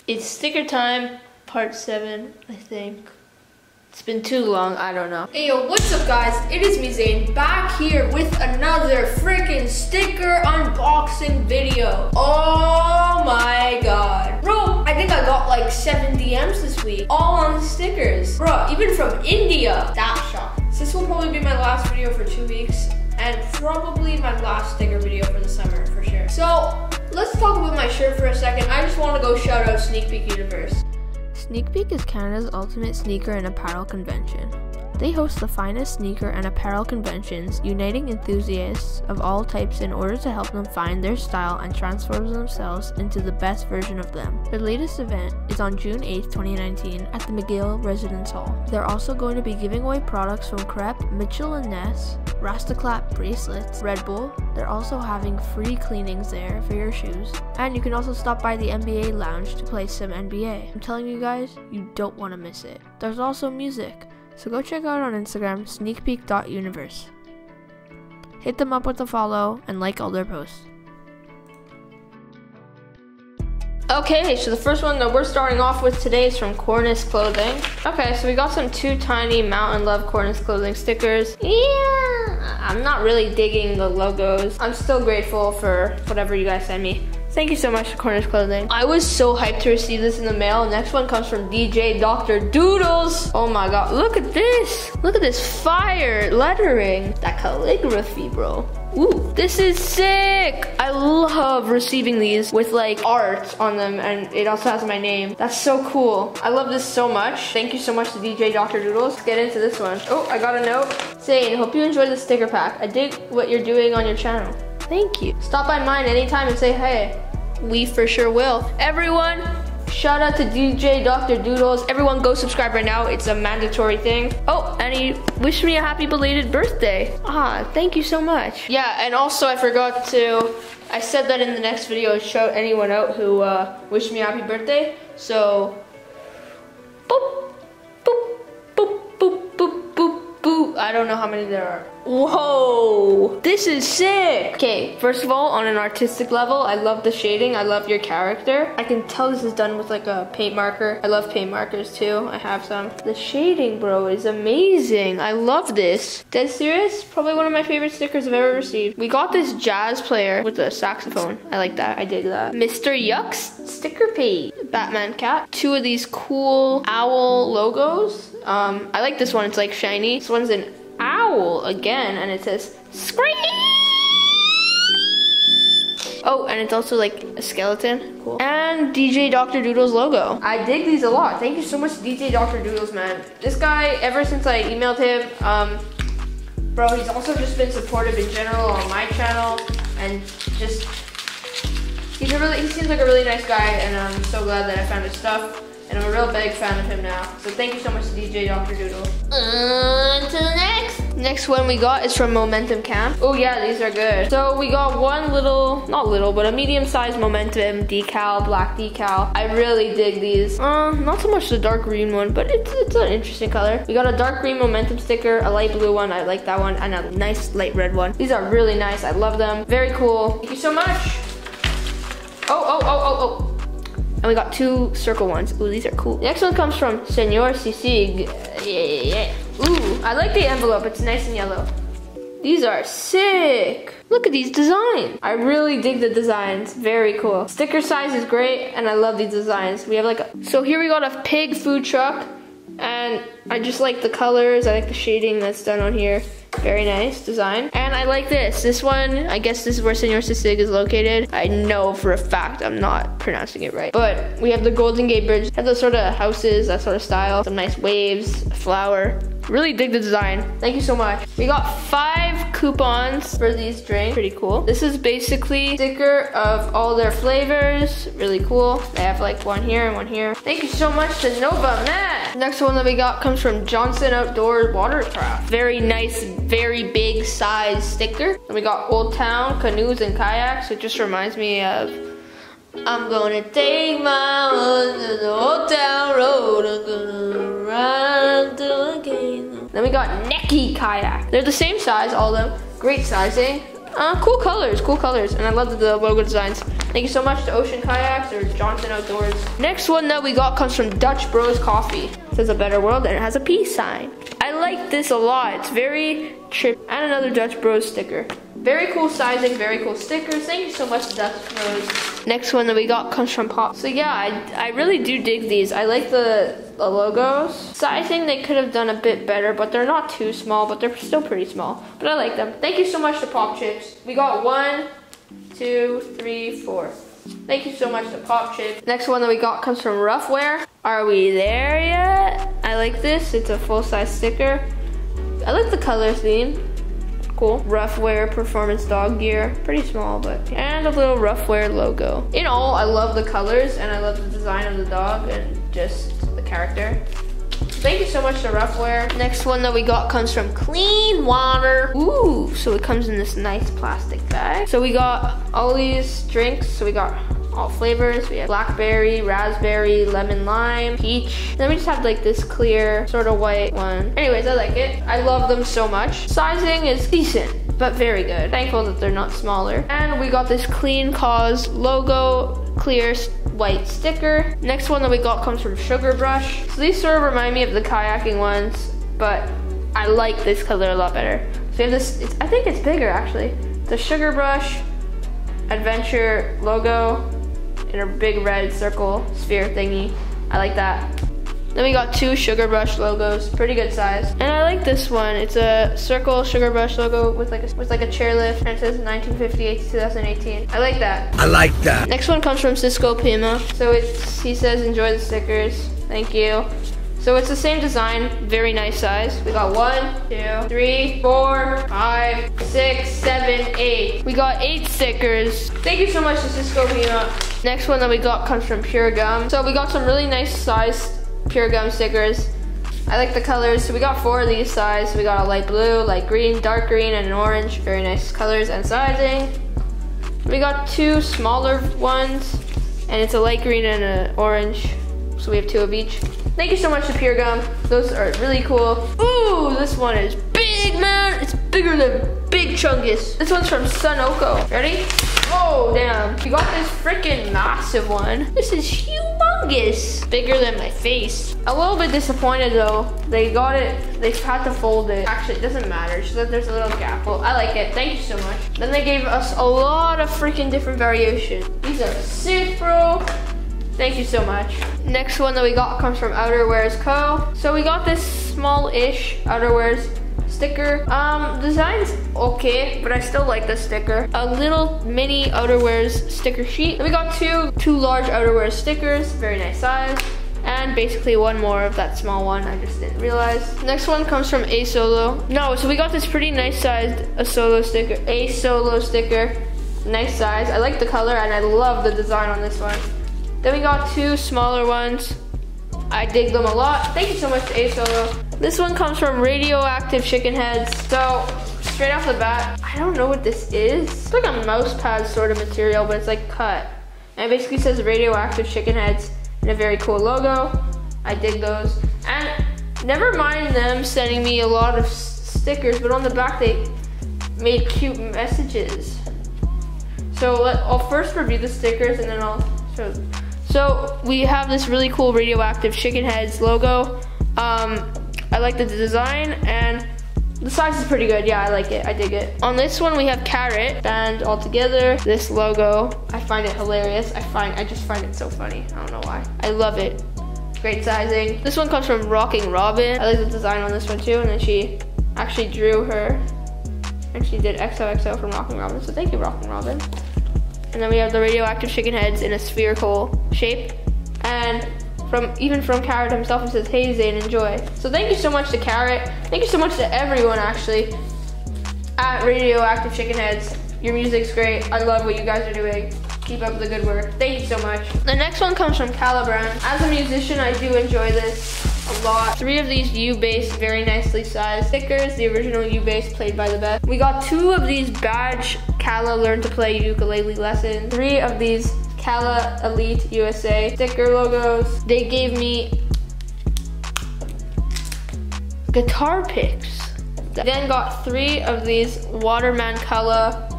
It's sticker time, part 7, I think. It's been too long, I don't know. Hey yo, what's up guys? It is me Zane, back here with another freaking sticker unboxing video. Oh my god. Bro, I think I got like 7 DMs this week, all on stickers. Bro, even from India. That shocked. This will probably be my last video for 2 weeks, and probably my last sticker video for the summer, for sure. So, let's talk about my shirt for a second. I just want to go shout out Sneakpeak Universe. Sneakpeak is Canada's ultimate sneaker and apparel convention. They host the finest sneaker and apparel conventions, uniting enthusiasts of all types in order to help them find their style and transform themselves into the best version of them. Their latest event is on June 8, 2019 at the McGill Residence Hall. They're also going to be giving away products from Crep, Mitchell & Ness, Rastaclap bracelets, Red Bull. They're also having free cleanings there for your shoes. And you can also stop by the NBA lounge to play some NBA. I'm telling you guys, you don't want to miss it. There's also music. So go check out on Instagram, sneakpeak.universe. Hit them up with a follow and like all their posts. Okay, so the first one that we're starting off with today is from Cornice Clothing. Okay, so we got some 2 tiny Mountain Love Cornice Clothing stickers. Yeah, I'm not really digging the logos. I'm still grateful for whatever you guys send me. Thank you so much, Cornice Clothing. I was so hyped to receive this in the mail. Next one comes from DJ Dr. Doodles. Oh my god, look at this. Look at this fire lettering. That calligraphy, bro. Ooh, this is sick. I love receiving these with like art on them, and it also has my name. That's so cool. I love this so much. Thank you so much to DJ Dr. Doodles. Let's get into this one. Oh, I got a note. Zane, hope you enjoyed the sticker pack. I dig what you're doing on your channel. Thank you. Stop by mine anytime and say hey. We for sure will. Everyone, shout out to DJ Dr. Doodles. Everyone go subscribe right now. It's a mandatory thing. Oh, and he wished me a happy belated birthday. Ah, thank you so much. Yeah, and also I forgot to, I said that in the next video, shout anyone out who wished me a happy birthday. So, boop, boop, boop, boop, boop, boop, boop. I don't know how many there are. Whoa, this is sick. Okay, first of all, on an artistic level, I love the shading. I love your character. I can tell this is done with like a paint marker. I love paint markers too. I have some. The shading, bro, is amazing. I love this. Dead serious? Probably one of my favorite stickers I've ever received. We got this jazz player with a saxophone. I like that. I dig that. Mr. Yuck's sticker page. Batman cat. 2 of these cool owl logos. I like this one. It's like shiny. This one's an owl again, and it says scream. Oh, and it's also like a skeleton. Cool. And DJ Dr. Doodles logo. I dig these a lot. Thank you so much, DJ Dr. Doodles, man. This guy, ever since I emailed him, bro, he's also just been supportive in general on my channel, and just he seems like a really nice guy, and I'm so glad that I found his stuff. And I'm a real big fan of him now. So thank you so much to DJ Dr. Doodle. To the next. Next one we got is from Momentum Camp. Oh yeah, these are good. So we got one little, not little, but a medium-sized Momentum decal, black decal. I really dig these. Not so much the dark green one, but it's an interesting color. We got a dark green Momentum sticker, a light blue one, I like that one, and a nice light red one. These are really nice, I love them. Very cool. Thank you so much. Oh. And we got 2 circle ones. Ooh, these are cool. Next one comes from Senor Sisig. Yeah. Ooh, I like the envelope. It's nice and yellow. These are sick. Look at these designs. I really dig the designs. Very cool. Sticker size is great, and I love these designs. We have like a, so here we got a pig food truck, and I just like the colors. I like the shading that's done on here. Very nice design. And I like this. This one, I guess this is where Senor Sisig is located. I know for a fact I'm not pronouncing it right. But we have the Golden Gate Bridge. Have those sort of houses, that sort of style. Some nice waves, a flower. Really dig the design. Thank you so much. We got 5 coupons for these drinks. Pretty cool. This is basically a sticker of all their flavors. Really cool. They have like one here and one here. Thank you so much to Nova Matt. Next one that we got comes from Johnson Outdoor Watercraft. Very nice, very big size sticker. And we got Old Town Canoes and Kayaks. It just reminds me of I'm gonna take my horse to the Old Town Road. I'm gonna ride till I can't. Then we got Necky Kayak. They're the same size, all of them. Great sizing. Cool colors, and I love the logo designs. Thank you so much to Ocean Kayaks or Johnson Outdoors. Next one that we got comes from Dutch Bros Coffee. It says a better world and it has a peace sign. I like this a lot. It's very trip. And another Dutch Bros sticker. Very cool sizing, very cool stickers. Thank you so much, Dutch Bros. Next one that we got comes from Pop. So yeah, I really do dig these. I like the logos. Sizing, they could have done a bit better, but they're not too small, but they're still pretty small. But I like them. Thank you so much to Pop Chips. We got 1, 2, 3, 4. Thank you so much to Pop Chips. Next one that we got comes from Roughwear. Are we there yet? I like this. It's a full-size sticker. I like the color theme. Cool. Roughwear performance dog gear. Pretty small, but and a little Roughwear logo. In all, I love the colors and I love the design of the dog and just the character. Thank you so much to Roughwear. Next one that we got comes from Clean Water. Ooh, so it comes in this nice plastic bag. So we got all these drinks. So we got all flavors. We have blackberry, raspberry, lemon lime, peach. Then we just have like this clear sort of white one. Anyways, I like it. I love them so much. Sizing is decent, but very good. Thankful that they're not smaller. And we got this Clean Cause logo, clear white sticker. Next one that we got comes from Sugar Brush. So these sort of remind me of the kayaking ones, but I like this color a lot better. So we have this, I think it's bigger actually. The Sugar Brush Adventure logo in a big red circle sphere thingy. I like that. Then we got 2 Sugar Brush logos, pretty good size. And I like this one. It's a circle Sugar Brush logo with like a chairlift, and it says 1958 to 2018. I like that. I like that. Next one comes from Cisco Pema. So he says enjoy the stickers. Thank you. So it's the same design, very nice size. We got 1, 2, 3, 4, 5, 6, 7, 8. We got 8 stickers. Thank you so much to Cisco Pema. Next one that we got comes from Pure Gum. So we got some really nice size Pure Gum stickers. I like the colors. So we got 4 of these size. We got a light blue, light green, dark green, and an orange. Very nice colors and sizing. We got 2 smaller ones, and it's a light green and an orange. So we have 2 of each. Thank you so much to Pure Gum. Those are really cool. Ooh, this one is big, man. It's bigger than Big Chungus. This one's from Sunoco. Ready? Oh, damn. We got this freaking massive one. This is humongous. Bigger than my face. A little bit disappointed though. They got it, they had to fold it. Actually, it doesn't matter. It's just that there's a little gap. Well, I like it. Thank you so much. Then they gave us a lot of freaking different variations. These are sick, bro. Thank you so much. Next one that we got comes from Outerwears Co. So we got this small-ish Outerwears sticker. Design's okay, but I still like the sticker. A little mini Outerwears sticker sheet. Then we got two large Outerwears stickers, very nice size. And basically 1 more of that small one, I just didn't realize. Next one comes from A Solo. No, so we got this pretty nice sized A Solo sticker. Nice size. I like the color and I love the design on this one. Then we got 2 smaller ones. I dig them a lot. Thank you so much to A Solo. This one comes from Radioactive Chicken Heads. So, straight off the bat, I don't know what this is. It's like a mouse pad sort of material, but it's like cut. And it basically says Radioactive Chicken Heads in a very cool logo. I dig those. And never mind them sending me a lot of stickers, but on the back they made cute messages. So I'll first review the stickers and then I'll show them. So we have this really cool Radioactive Chicken Heads logo. I like the design and the size is pretty good. Yeah, I like it. I dig it. On this one we have Carrot, and all together this logo. I find it hilarious. I just find it so funny. I don't know why. I love it. Great sizing. This one comes from Rocking Robin. I like the design on this one too, and then she actually drew her, and she did XOXO from Rocking Robin. So thank you, Rocking Robin. And then we have the Radioactive Chicken Heads in a spherical shape. And even from Carrot himself, he says, hey Zane, enjoy. So thank you so much to Carrot. Thank you so much to everyone actually at Radioactive Chicken Heads. Your music's great. I love what you guys are doing. Keep up the good work. Thank you so much. The next one comes from Calibran. As a musician, I do enjoy this a lot. 3 of these U-bass, very nicely sized stickers. The original U-bass played by the best. We got 2 of these badge Cala Learn to Play Ukulele Lessons. 3 of these Cala Elite USA sticker logos. They gave me guitar picks. Then got 3 of these Waterman Cala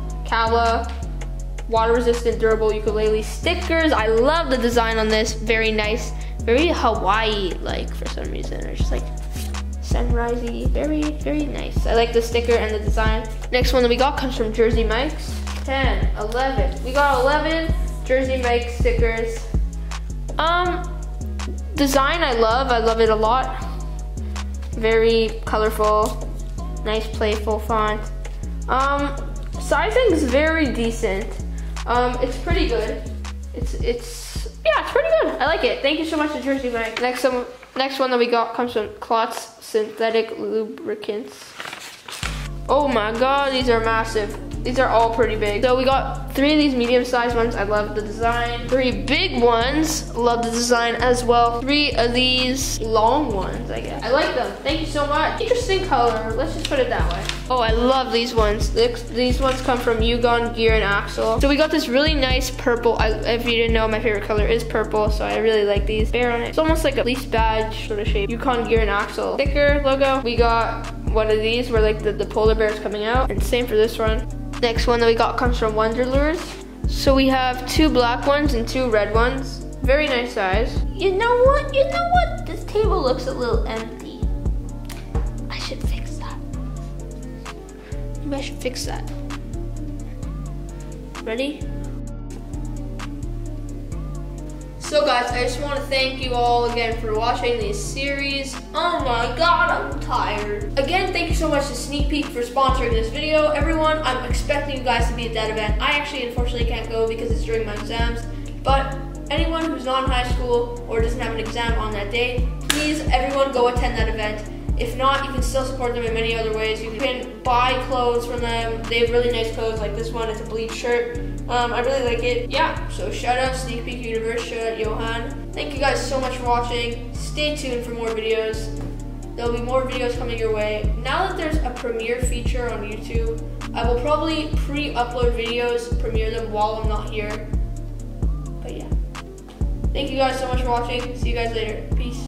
water resistant, durable ukulele stickers. I love the design on this. Very nice, very Hawaii-like for some reason. It's just like sunrisey, very nice. I like the sticker and the design. Next one that we got comes from Jersey Mike's. 10, 11. We got 11 Jersey Mike stickers. Design I love it a lot. Very colorful, nice playful font. Sizing is very decent. It's pretty good. It's pretty good. I like it. Thank you so much to Jersey Mike. Next one that we got comes from Klotz Synthetic Lubricants. Oh my god, these are massive. These are all pretty big. So we got 3 of these medium-sized ones. I love the design. 3 big ones. Love the design as well. 3 of these long ones, I guess. I like them. Thank you so much. Interesting color. Let's just put it that way. Oh, I love these ones. These ones come from Yukon Gear and Axle. So we got this really nice purple. If you didn't know, my favorite color is purple, so I really like these. Bear on it. It's almost like a police badge sort of shape. Yukon Gear and Axle sticker logo. We got one of these where like the polar bear is coming out, and same for this one. Next one that we got comes from Wonder Lures. So we have 2 black ones and 2 red ones. Very nice size. You know what? This table looks a little empty. I should fix that. Maybe I should fix that. Ready? So guys, I just want to thank you all again for watching this series. Oh my god, I'm tired. Again, thank you so much to Sneakpeak for sponsoring this video. Everyone, I'm expecting you guys to be at that event. I actually unfortunately can't go because it's during my exams. But anyone who's not in high school or doesn't have an exam on that day, please everyone go attend that event. If not, you can still support them in many other ways. You can buy clothes from them. They have really nice clothes, like this one. It's a bleach shirt. I really like it. Yeah, so shout out Sneakpeak Universe, shout out Johan. Thank you guys so much for watching. Stay tuned for more videos. There'll be more videos coming your way. Now that there's a premiere feature on YouTube, I will probably pre-upload videos, premiere them while I'm not here. But yeah. Thank you guys so much for watching. See you guys later. Peace.